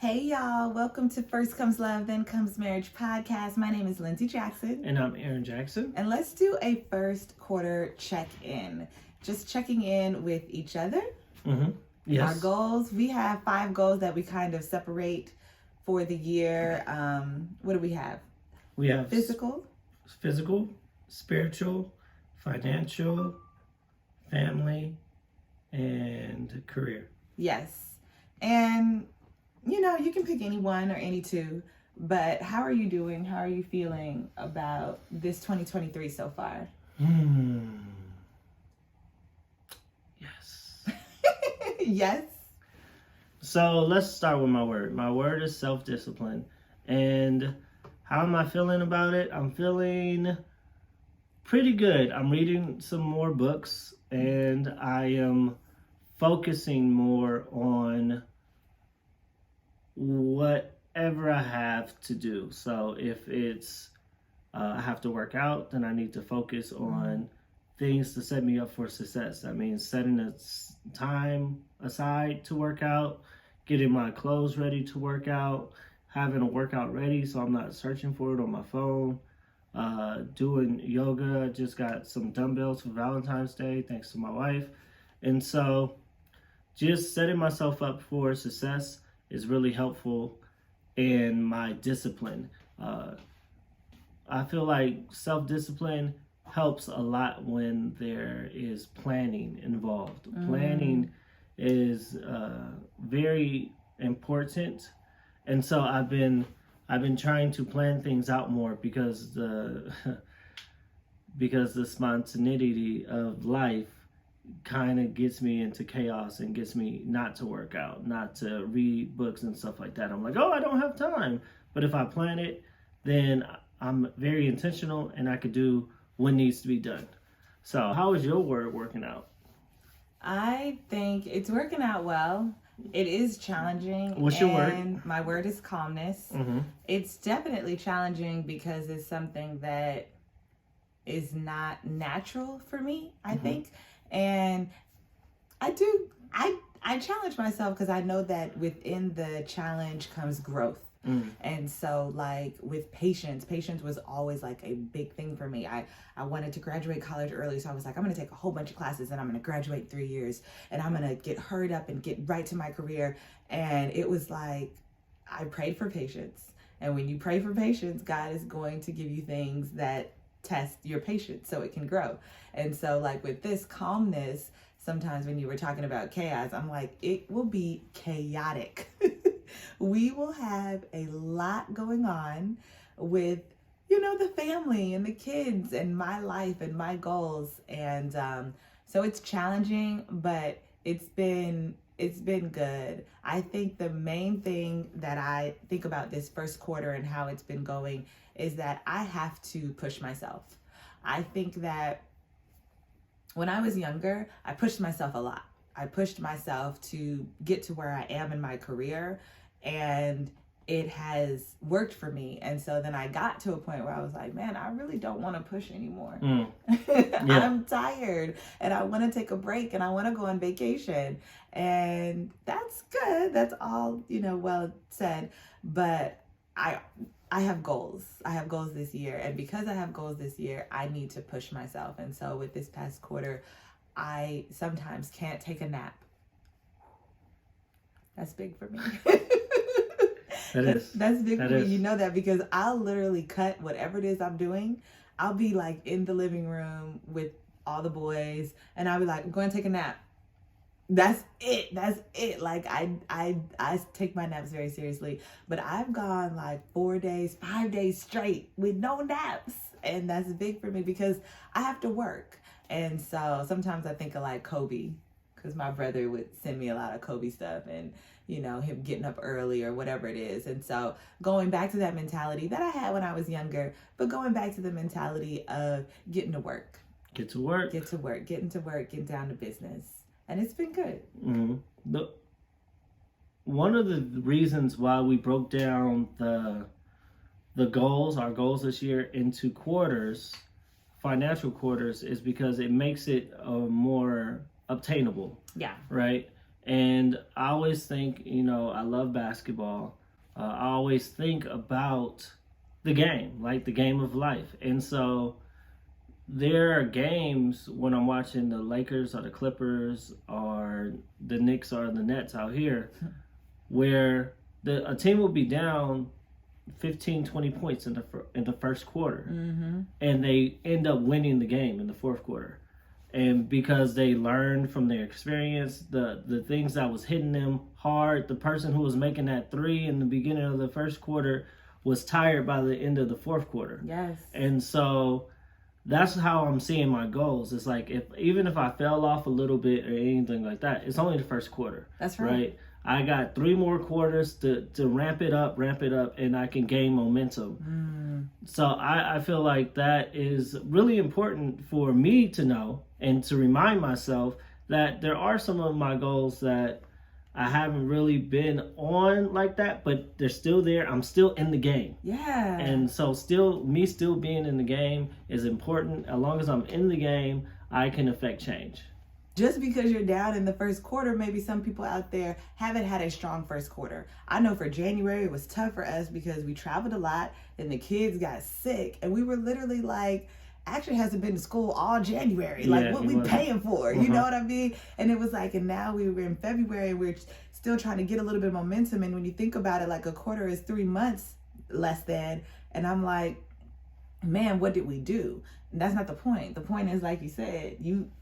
Hey y'all, welcome to First Comes Love, Then Comes Marriage podcast. My name is Lindsay Jackson. And I'm Aaron Jackson. And let's do a first quarter check-in. Just checking in with each other. Mm-hmm. Yes. Our goals. We have 5 goals that we kind of separate for the year. What do we have? We have physical, spiritual, financial, family, and career. Yes. And you can pick any one or any two, but how are you doing? How are you feeling about this 2023 so far? Yes. Yes. So let's start with my word. My word is self-discipline. And how am I feeling about it? I'm feeling pretty good. I'm reading some more books and I am focusing more on whatever I have to do. So if it's I have to work out, then I need to focus on things to set me up for success. That means setting a time aside to work out, getting my clothes ready to work out, having a workout ready so I'm not searching for it on my phone, doing yoga. I just got some dumbbells for Valentine's Day thanks to my wife. And so just setting myself up for success is really helpful in my discipline. I feel like self-discipline helps a lot when there is planning involved. Planning is very important, and so I've been trying to plan things out more because the spontaneity of life kind of gets me into chaos and gets me not to work out, not to read books and stuff like that. I'm like, I don't have time. But if I plan it, then I'm very intentional and I could do what needs to be done. So how is your word working out? I think it's working out well. It is challenging. What's your word? And my word is calmness. Mm-hmm. It's definitely challenging because it's something that is not natural for me, I think. And I challenge myself because I know that within the challenge comes growth. And so like with patience was always like a big thing for me. I wanted to graduate college early. So I was like, I'm going to take a whole bunch of classes and I'm going to graduate 3 years and I'm going to get hurried up and get right to my career. And it was like, I prayed for patience. And when you pray for patience, God is going to give you things that test your patience so it can grow. And so like with this calmness, sometimes when you were talking about chaos, I'm like, it will be chaotic. We will have a lot going on with, the family and the kids and my life and my goals. And so it's challenging, but it's been good. I think the main thing that I think about this first quarter and how it's been going is that I have to push myself. I think that when I was younger, I pushed myself a lot. I pushed myself to get to where I am in my career, and it has worked for me. And so then I got to a point where I was like, man, I really don't want to push anymore. I'm tired and I want to take a break and I want to go on vacation. And that's good. That's all, well said. But I have goals. I have goals this year. And because I have goals this year, I need to push myself. And so with this past quarter, I sometimes can't take a nap. That's big for me. That's big for me. You know that because I'll literally cut whatever it is I'm doing. I'll be like in the living room with all the boys and I'll be like, I'm going to take a nap. That's it. Like I take my naps very seriously, but I've gone like 4 days, 5 days straight with no naps. And that's big for me because I have to work. And so sometimes I think of like Kobe, because my brother would send me a lot of Kobe stuff and, him getting up early or whatever it is. And so going back to that mentality that I had when I was younger, but going back to the mentality of getting to work. Getting to work, getting down to business. And it's been good. Mm-hmm. One of the reasons why we broke down the goals, our goals this year, into quarters, financial quarters, is because it makes it more obtainable. Yeah. Right? And I always think, I love basketball. I always think about the game, like the game of life. And so there are games when I'm watching the Lakers or the Clippers or the Knicks or the Nets out here where a team will be down 15, 20 points in the first quarter. Mm-hmm. And they end up winning the game in the fourth quarter. And because they learned from their experience, the things that was hitting them hard, the person who was making that three in the beginning of the first quarter was tired by the end of the fourth quarter. Yes. And so that's how I'm seeing my goals. It's like even if I fell off a little bit or anything like that, it's only the first quarter. That's right. Right? I got 3 more quarters to ramp it up, and I can gain momentum. So I feel like that is really important for me to know and to remind myself that there are some of my goals that I haven't really been on like that, but they're still there. I'm still in the game. Yeah. And so still being in the game is important. As long as I'm in the game, I can affect change. Just because you're down in the first quarter, maybe some people out there haven't had a strong first quarter. I know for January, it was tough for us because we traveled a lot and the kids got sick. And we were literally like, actually hasn't been to school all January. Like, what we paying for? You know what I mean? And it was like, and now we were in February, we're still trying to get a little bit of momentum. And when you think about it, like a quarter is 3 months less than. And I'm like, man, what did we do? And that's not the point. The point is, like you said,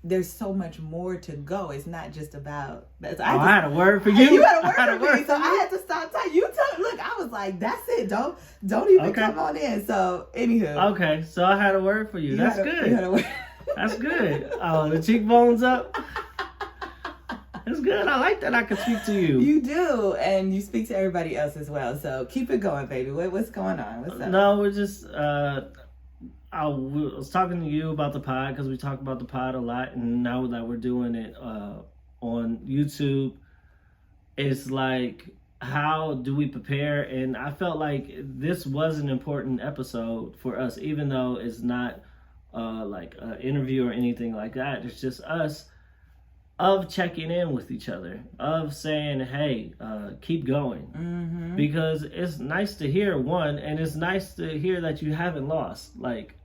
there's so much more to go. It's not just about. I had a word for you. You had a word for me, so I had to stop talking. Look, I was like, that's it. Don't even come on in. So, anywho. Okay, so I had a word for you. That's good. You had a word. That's good. Oh, the cheekbones up. That's good. I like that I can speak to you. You do, and you speak to everybody else as well. So keep it going, baby. What's going on? What's up? No, we're just. I was talking to you about the pod because we talk about the pod a lot, and now that we're doing it on YouTube, it's like, how do we prepare? And I felt like this was an important episode for us, even though it's not like an interview or anything like that. It's just us of checking in with each other, of saying, hey, keep going. Because it's nice to hear, one, and it's nice to hear that you haven't lost. Like,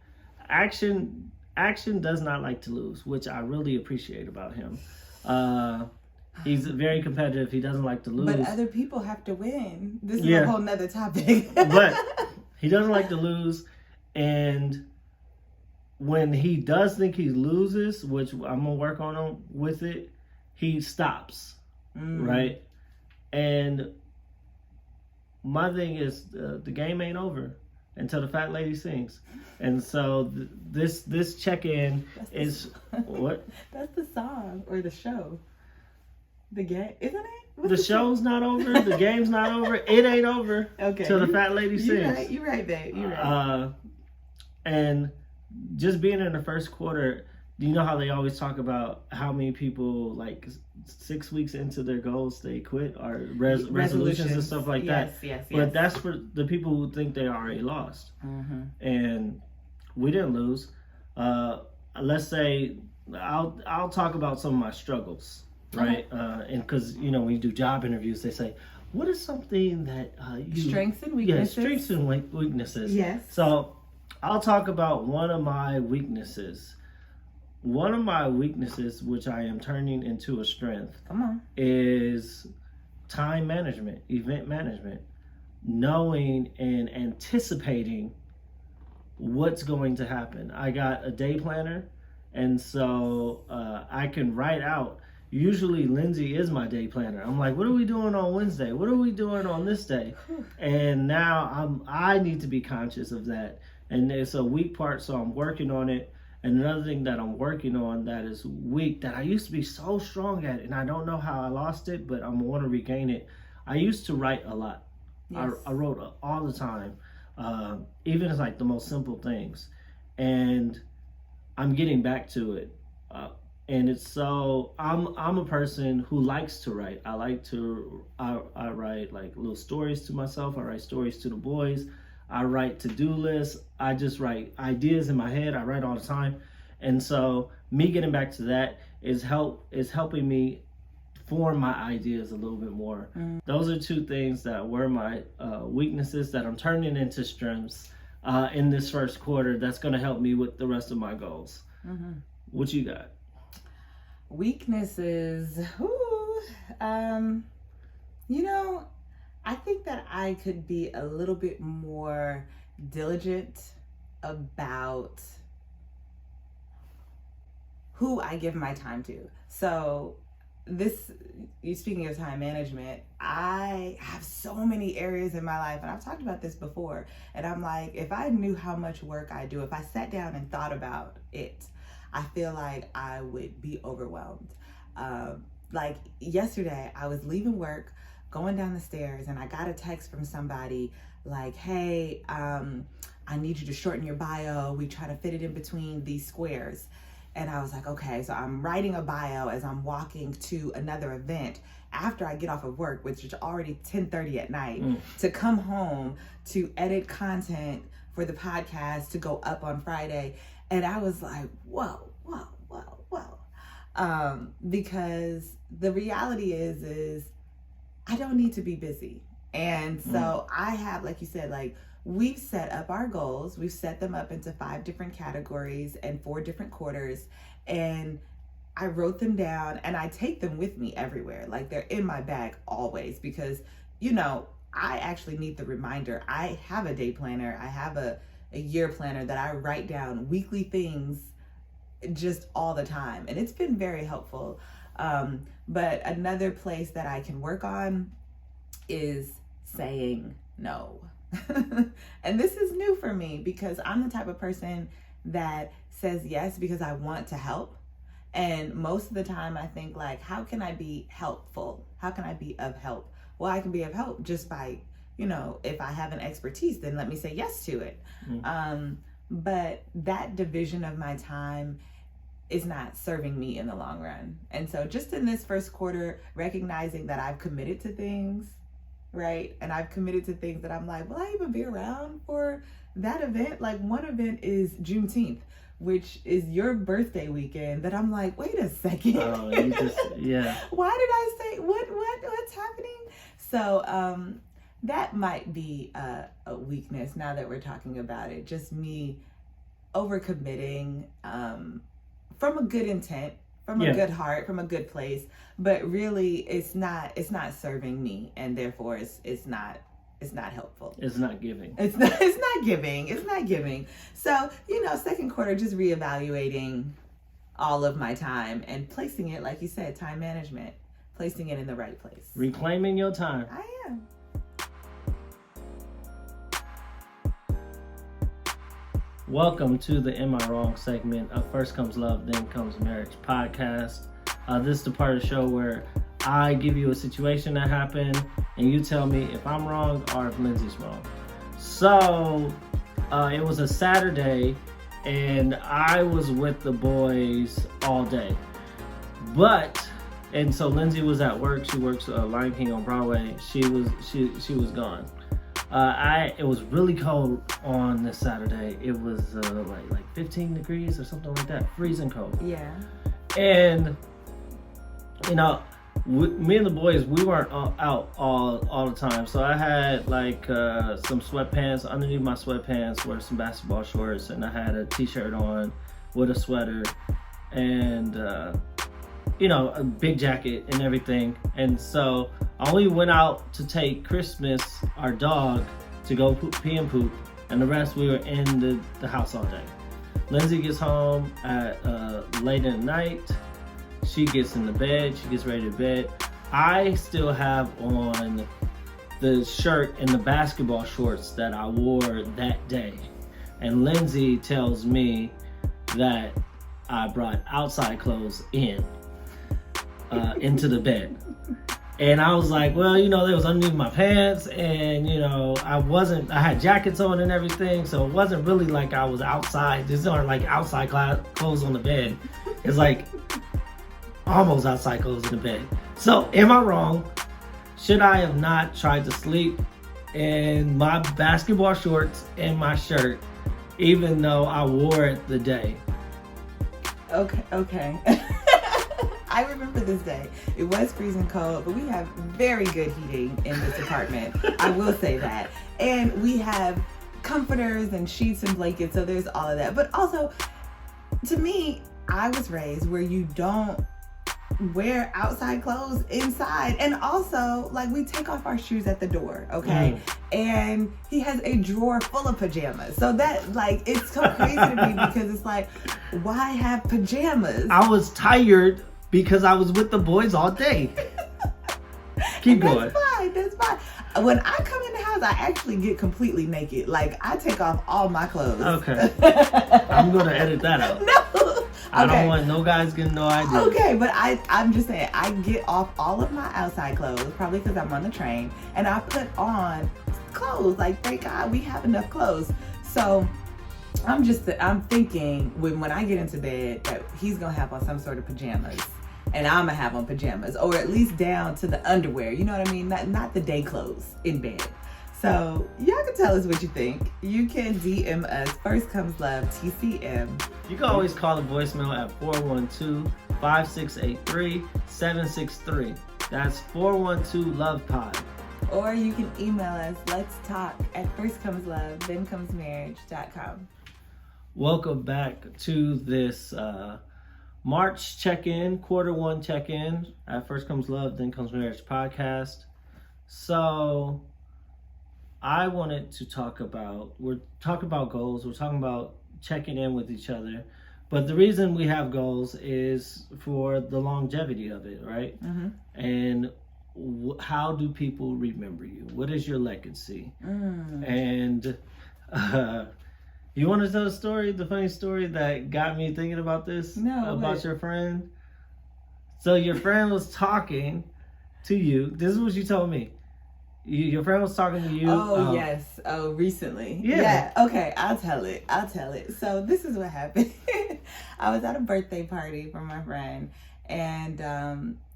action does not like to lose, which I really appreciate about him. He's very competitive. He doesn't like to lose. But other people have to win. This is a whole nother topic. But he doesn't like to lose. And when he does think he loses, which I'm going to work on him with it, he stops. Right? And my thing is, the game ain't over until the fat lady sings. And so this check-in is what? That's the song or the show. The game, isn't it? The show's not over. The game's not over. It ain't over till the fat lady sings. You're right, babe. You're right. And just being in the first quarter, you know how they always talk about how many people, like 6 weeks into their goals, they quit, or resolutions and stuff like that. Yes. But that's for the people who think they already lost. And we didn't lose. Let's say I'll talk about some of my struggles, right? And because when you do job interviews, they say, what is something that you strengths and weaknesses? Yeah, strengths and weaknesses. Yes. So I'll talk about one of my weaknesses. One of my weaknesses, which I am turning into a strength, is time management, event management, knowing and anticipating what's going to happen. I got a day planner, and so I can write out. Usually Lindsay is my day planner. I'm like, what are we doing on Wednesday? What are we doing on this day? And now I need to be conscious of that. And it's a weak part, so I'm working on it. And another thing that I'm working on that is weak, that I used to be so strong at, and I don't know how I lost it, but I want to regain it. I used to write a lot. Yes. I wrote all the time, even as like the most simple things. And I'm getting back to it. And it's so, I'm a person who likes to write. I write like little stories to myself. I write stories to the boys. I write to-do lists. I just write ideas in my head. I write all the time. And so me getting back to that is helping me form my ideas a little bit more. Those are two things that were my weaknesses that I'm turning into strengths in this first quarter. That's going to help me with the rest of my goals. What you got? Weaknesses. I think that I could be a little bit more diligent about who I give my time to. So speaking of time management, I have so many areas in my life, and I've talked about this before, and I'm like, if I knew how much work I do, if I sat down and thought about it, I feel like I would be overwhelmed. Like yesterday, I was leaving work, going down the stairs, and I got a text from somebody like, hey, I need you to shorten your bio. We try to fit it in between these squares. And I was like, okay, so I'm writing a bio as I'm walking to another event after I get off of work, which is already 10:30 at night, to come home to edit content for the podcast to go up on Friday. And I was like, whoa. Because the reality is I don't need to be busy. And so I have, like you said, like, we've set up our goals. We've set them up into 5 different categories and 4 different quarters. And I wrote them down and I take them with me everywhere. Like, they're in my bag always because, I actually need the reminder. I have a day planner. I have a year planner that I write down weekly things just all the time. And it's been very helpful. But another place that I can work on is saying no. And this is new for me because I'm the type of person that says yes because I want to help. And most of the time I think, like, how can I be helpful? How can I be of help? Well, I can be of help just by, if I have an expertise, then let me say yes to it. But that division of my time is not serving me in the long run. And so just in this first quarter, recognizing that I've committed to things, right? And I've committed to things that I'm like, will I even be around for that event? Like, one event is Juneteenth, which is your birthday weekend, that I'm like, wait a second. Oh, you just, yeah. Why did I say, what's happening? So that might be a weakness now that we're talking about it. Just me overcommitting from a good intent, from a good heart, from a good place, but really it's not serving me, and therefore it's not helpful. It's not giving. It's not giving. So, second quarter, just reevaluating all of my time and placing it, like you said, time management, placing it in the right place. Reclaiming your time. I am. Welcome to the Am I Wrong segment of First Comes Love, Then Comes Marriage podcast. This is the part of the show where I give you a situation that happened and you tell me if I'm wrong or if Lindsay's wrong. So it was a Saturday and I was with the boys all day. And so Lindsay was at work. She works Lion King on Broadway. She was gone. It was really cold on this Saturday. It was like 15 degrees or something like that, freezing cold. Yeah. And me and the boys, we weren't out all the time. So I had like some sweatpants. Underneath my sweatpants were some basketball shorts, and I had a t-shirt on with a sweater and a big jacket and everything. And so I only went out to take Christmas, our dog, to go pee and poop, and the rest we were in the house all day. Lindsay gets home at late at night. She gets in the bed. She gets ready to bed. I still have on the shirt and the basketball shorts that I wore that day. And Lindsay tells me that I brought outside clothes into the bed. And I was like, well, they was underneath my pants, and I had jackets on and everything, so it wasn't really like I was outside. These aren't like outside clothes on the bed. It's like almost outside clothes in the bed. So am I wrong? Should I have not tried to sleep in my basketball shorts and my shirt, even though I wore it the day? Okay. I remember this day. It was freezing cold, but we have very good heating in this apartment. I will say that. And we have comforters and sheets and blankets, so there's all of that. But also, to me, I was raised where you don't wear outside clothes inside. And also, like, we take off our shoes at the door, okay? And he has a drawer full of pajamas. So that, like, it's so crazy to me because it's like, why have pajamas? I was tired because I was with the boys all day. Keep going. That's fine. When I come in the house, I actually get completely naked. Like, I take off all my clothes. Okay. I'm going to edit that out. No. I don't want no guys getting no idea. Okay, but I'm just saying, I get off all of my outside clothes, probably because I'm on the train, and I put on clothes. Like, thank God we have enough clothes. So I'm thinking when I get into bed that he's going to have on some sort of pajamas. And I'm going to have on pajamas, or at least down to the underwear. You know what I mean? Not the day clothes in bed. So y'all can tell us what you think. You can DM us, First Comes Love, TCM. You can always call the voicemail at 412-5683-763. That's 412-LOVE-POD. Or you can email us, let's talk at firstcomeslove, Welcome back to this March check-in, quarter one check-in at First Comes Love, Then Comes Marriage podcast. So I wanted to we're talking about goals, we're talking about checking in with each other, but the reason we have goals is for the longevity of it, right? Mm-hmm. And how do people remember you? What is your legacy? And you want to tell the funny story that got me thinking about this? No. About your friend? So your friend was talking to you. This is what you told me. Your friend was talking to you. Oh, yes. Oh, recently. Yeah. Okay, I'll tell it. So this is what happened. I was at a birthday party for my friend, and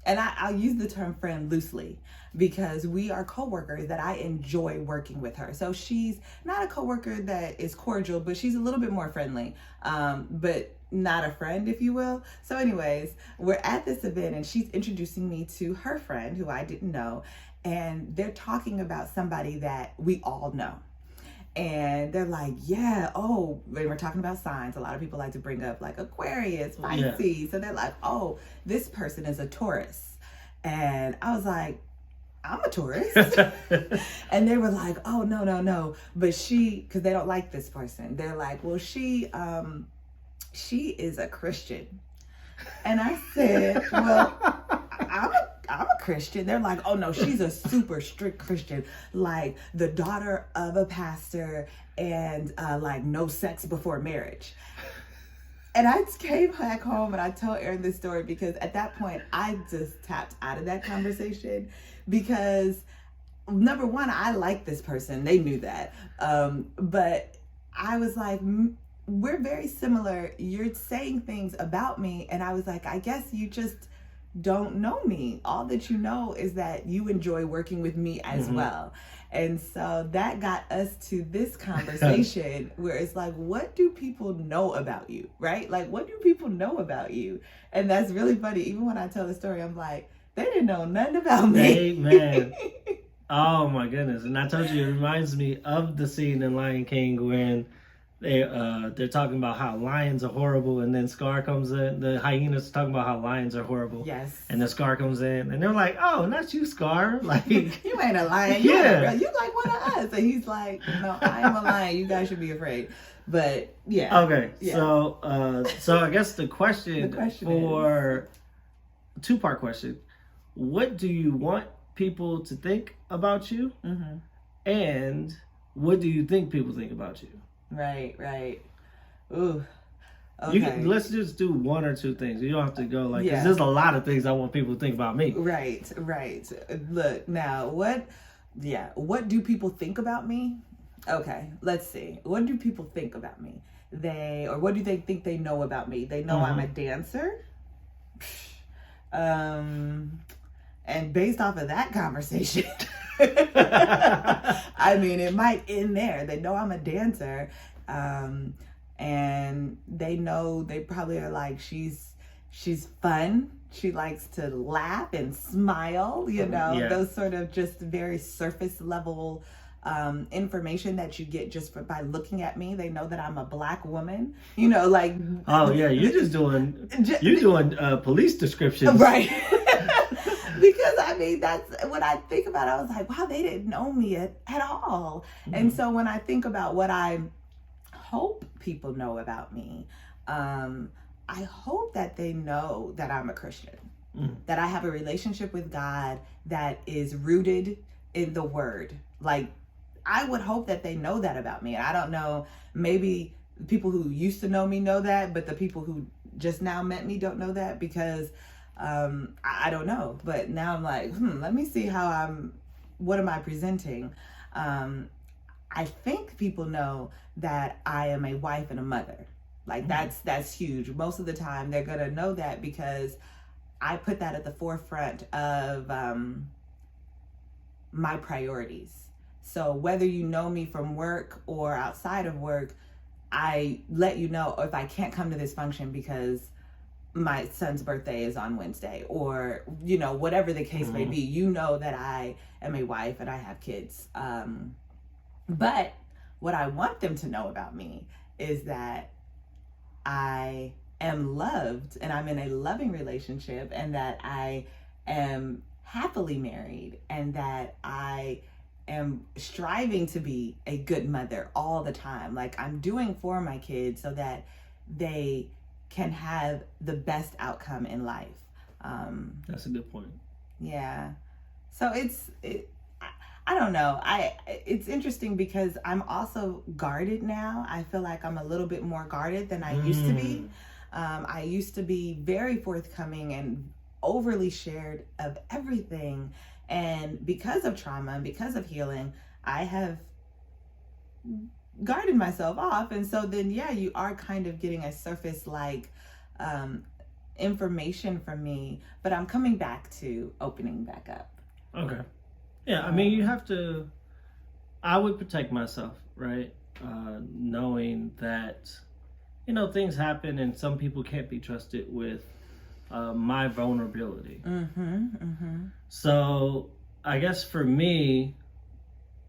I'll use the term friend loosely because we are coworkers that I enjoy working with her. So she's not a coworker that is cordial, but she's a little bit more friendly, but not a friend, if you will. So anyways, we're at this event and she's introducing me to her friend who I didn't know. And they're talking about somebody that we all know. And they're like, yeah, oh, when we're talking about signs, a lot of people like to bring up like Aquarius, Pisces. Yeah. So they're like, oh, this person is a Taurus. And I was like, I'm a Taurus. And they were like, oh, no. But because they don't like this person. They're like, well, she is a Christian. And I said, well, I'm a Christian. They're like, oh no, she's a super strict Christian, like the daughter of a pastor and like no sex before marriage. And I came back home and I told Aaron this story because at that point I just tapped out of that conversation because number one, I like this person. They knew that. But I was like, we're very similar. You're saying things about me. And I was like, I guess you just don't know me. All that you know is that you enjoy working with me as well. And so that got us to this conversation where it's like, what do people know about you, right? Like, what do people know about you? And that's really funny. Even when I tell the story, I'm like, they didn't know nothing about me. Amen. Oh my goodness. And I told you, it reminds me of the scene in Lion King when they're talking about how lions are horrible, and then Scar comes in. The hyenas talking about how lions are horrible. Yes. And then Scar comes in, and they're like, "Oh, not you, Scar! Like you ain't a lion. Yeah, you like one of us." And he's like, "No, I am a lion. You guys should be afraid." But yeah. Okay. Yeah. So I guess the question for a two-part question: what do you want people to think about you, and what do you think people think about you? Right. Ooh. Okay. Let's just do one or two things. You don't have to go like, because there's a lot of things I want people to think about me. Right. Look, now, what do people think about me? Okay, let's see. What do people think about me? What do they think they know about me? They know I'm a dancer. And based off of that conversation, I mean, it might end there. They know I'm a dancer, and they know, they probably are like, she's fun, She likes to laugh and smile, those sort of just very surface level information that you get just by looking at me. They know that I'm a Black woman, like. Oh yeah, you're doing police descriptions, right? Because that's when I think about it, I was like, wow, they didn't know me at all. Mm-hmm. And so when I think about what I hope people know about me, I hope that they know that I'm a Christian, that I have a relationship with God that is rooted in the Word. Like, I would hope that they know that about me. I don't know, maybe people who used to know me know that, but the people who just now met me don't know that, because I don't know. But now I'm like, let me see what am I presenting? I think people know that I am a wife and a mother. Like, that's huge. Most of the time they're gonna know that because I put that at the forefront of my priorities. So whether you know me from work or outside of work, I let you know if I can't come to this function because my son's birthday is on Wednesday, or whatever the case may be. That I am a wife and I have kids. But what I want them to know about me is that I am loved and I'm in a loving relationship, and that I am happily married, and that I am striving to be a good mother all the time. Like, I'm doing for my kids so that they can have the best outcome in life. That's a good point. Yeah. So I don't know. It's interesting because I'm also guarded now. I feel like I'm a little bit more guarded than I used to be. I used to be very forthcoming and overly shared of everything. And because of trauma and because of healing, I have guarded myself off. And so then, you are kind of getting a surface information from me, but I'm coming back to opening back up. Okay. Yeah, I would protect myself, right? Knowing that, things happen and some people can't be trusted with my vulnerability. So I guess for me,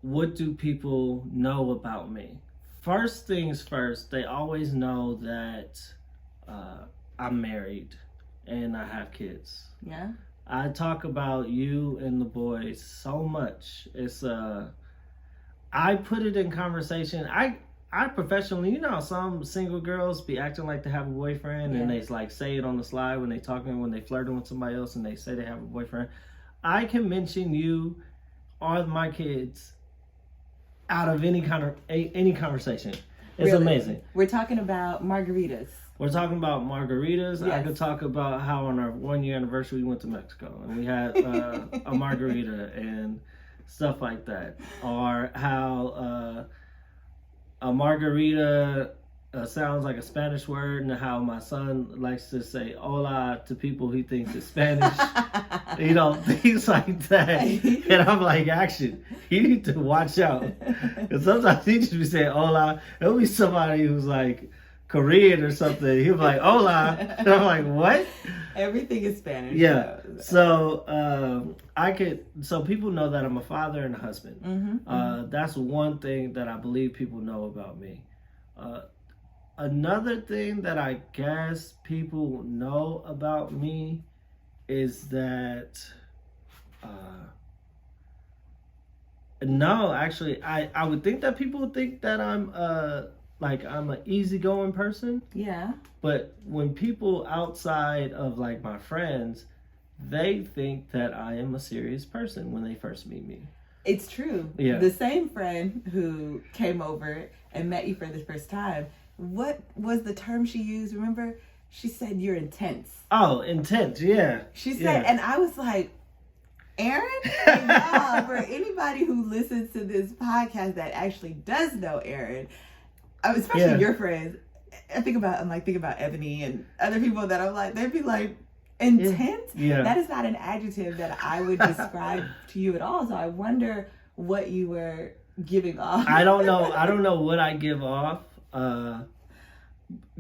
what do people know about me? First things first, they always know that I'm married and I have kids. Yeah. I talk about you and the boys so much. It's I put it in conversation. I professionally, some single girls be acting like they have a boyfriend, and they say it on the slide when they flirting with somebody else and they say they have a boyfriend. I can mention you or my kids out of any conversation. It's really amazing. We're talking about margaritas. We're talking about margaritas. Yes. I could talk about how on our 1-year anniversary we went to Mexico and we had a margarita and stuff like that. Or how a margarita sounds like a Spanish word, and how my son likes to say hola to people he thinks is Spanish. Things like that. And I'm like, action, you need to watch out. Because sometimes he just be saying hola. It'll be somebody who's like Korean or something. He'll be like, hola. And I'm like, what? Everything is Spanish. Yeah. So so people know that I'm a father and a husband. That's one thing that I believe people know about me. Another thing that I guess people know about me is that no, actually, I would think that people think that I'm I'm an easygoing person. Yeah. But when people outside of my friends, they think that I am a serious person when they first meet me. It's true. Yeah. The same friend who came over and met you for the first time, what was the term she used? Remember? She said you're intense. Oh, intense, yeah. She said, and I was like, Aaron? Wow, for anybody who listens to this podcast that actually does know Aaron, especially your friends, I'm thinking about Ebony and other people that I'm like, they'd be like, intense? Yeah. That is not an adjective that I would describe to you at all. So I wonder what you were giving off. I don't know what I give off.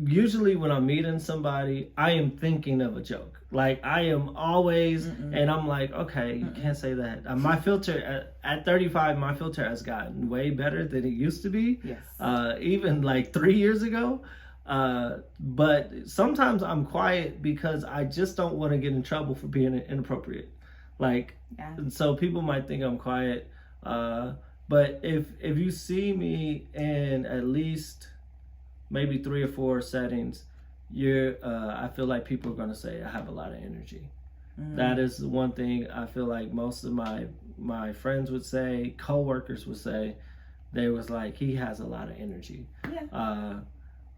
Usually when I'm meeting somebody, I am thinking of a joke. Like, I am always, and I'm like, okay, you can't say that. My filter, at 35, my filter has gotten way better than it used to be. Yes. Even like 3 years ago. But sometimes I'm quiet because I just don't want to get in trouble for being inappropriate. Like, so people might think I'm quiet. But if you see me in at least maybe 3 or 4 settings, I feel like people are going to say I have a lot of energy. That is the one thing I feel like most of my friends would say, co-workers would say. They was like, he has a lot of energy. Yeah.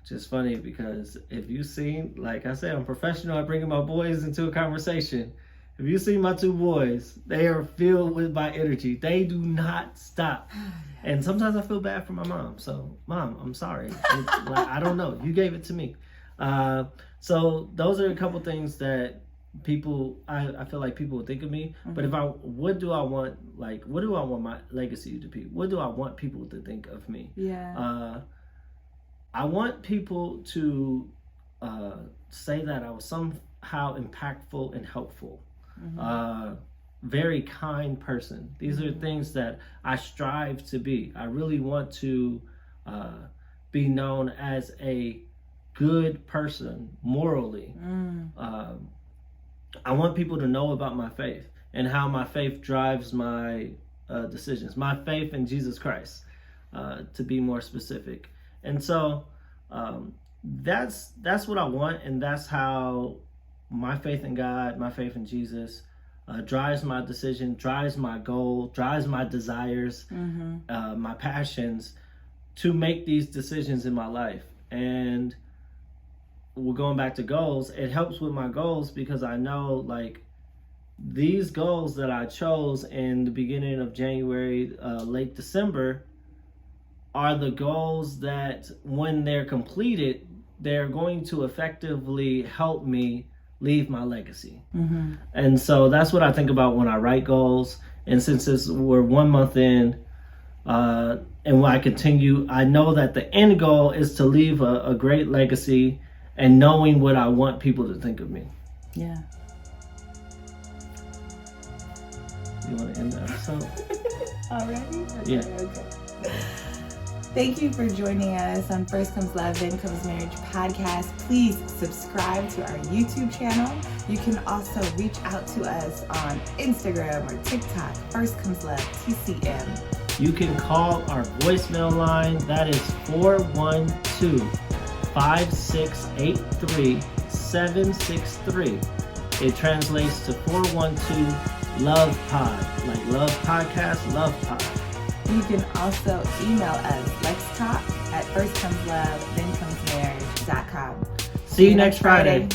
Just funny because if you seen, like I said, I'm professional at bringing my boys into a conversation. If you see my 2 boys, they are filled with my energy. They do not stop. And sometimes I feel bad for my mom. So, Mom, I'm sorry. Like, I don't know. You gave it to me. So those are a couple things that people, I feel like people would think of me. But what do I want my legacy to be? What do I want people to think of me? Yeah. I want people to say that I was somehow impactful and helpful. Very kind person. These are things that I strive to be. I really want to be known as a good person morally. I want people to know about my faith and how my faith drives my decisions. My faith in Jesus Christ, to be more specific. And so that's what I want, and that's how my faith in God, my faith in Jesus, drives my decision, drives my goal, drives my desires, my passions to make these decisions in my life. And we're going back to goals. It helps with my goals because I know, like, these goals that I chose in the beginning of January, late December, are the goals that when they're completed, they're going to effectively help me leave my legacy. And so that's what I think about when I write goals. And since we're 1 month in, and when I continue, I know that the end goal is to leave a great legacy and knowing what I want people to think of me. Yeah. You want to end the episode? Already? Yeah. Okay. Thank you for joining us on First Comes Love, Then Comes Marriage podcast. Please subscribe to our YouTube channel. You can also reach out to us on Instagram or TikTok, First Comes Love, TCM. You can call our voicemail line. That is 412-5683-763. It translates to 412 Love Pod, like Love Podcast, Love Pod. You can also email us, letstalk@firstcomeslove, thencomes marriage.com. See you next Friday.